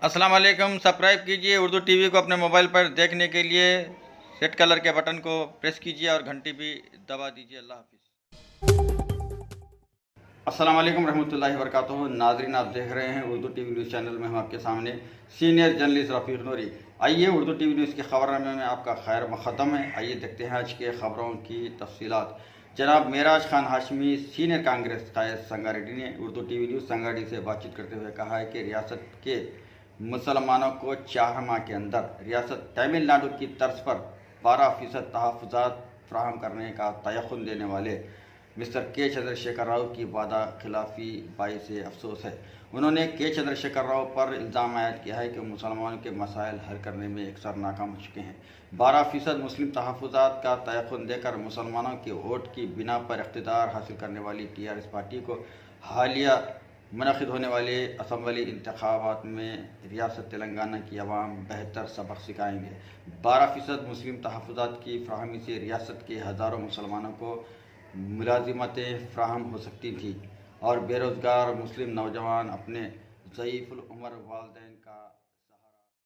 अस्सलाम वालेकुम। सब्सक्राइब कीजिए उर्दू टीवी को अपने मोबाइल पर देखने के लिए रेड कलर के बटन को प्रेस कीजिए और घंटी भी दबा दीजिए। अल्लाह हाफिज़। अस्सलाम वालेकुम रहमतुल्लाहि व बरकातुहू। नाज़रीन, आप देख रहे हैं उर्दू टीवी न्यूज़ चैनल में। हम आपके सामने सीनियर जर्नलिस्ट रफ़ीक नूरी। आइए उर्दू टीवी न्यूज़ के खबरनामे में आपका खैर मुक़द्दम है। आइए देखते हैं आज के खबरों की तफसीलात। जनाब मेराज खान हाशमी, सीनियर कांग्रेस कायद संगारेड्डी ने उर्दू टीवी न्यूज़ संगारेड्डी से बातचीत करते हुए कहा है कि रियासत के मुसलमानों को 4 माह के अंदर रियासत तमिलनाडु की तर्ज पर 12% तहफ़्फ़ुज़ात फराहम करने का तयक़ुन देने वाले मिस्टर के चंद्रशेखर राव की वादा खिलाफी बाइस अफसोस है। उन्होंने के चंद्रशेखर राव पर इल्ज़ाम आयद किया है कि मुसलमानों के मसाइल हल करने में अक्सर नाकाम हो चुके हैं। 12% मुस्लिम तहफ़्फ़ुज़ात का तयक़ुन देकर मुसलमानों के वोट की बिना पर इक़्तिदार हासिल करने वाली टीआरएस पार्टी को हालिया मुनक़िद होने वाले असम्बली इंतख़ाबात में रियासत तेलंगाना की अवाम बेहतर सबक सिखाएंगे। 12% मुस्लिम तहफ़्फ़ुज़ात की फ़राहमी से रियासत के हज़ारों मुसलमानों को मुलाजिमतें फ़राहम हो सकती थी और बेरोज़गार मुस्लिम नौजवान अपने ज़ईफ़ुल उम्र वालिदैन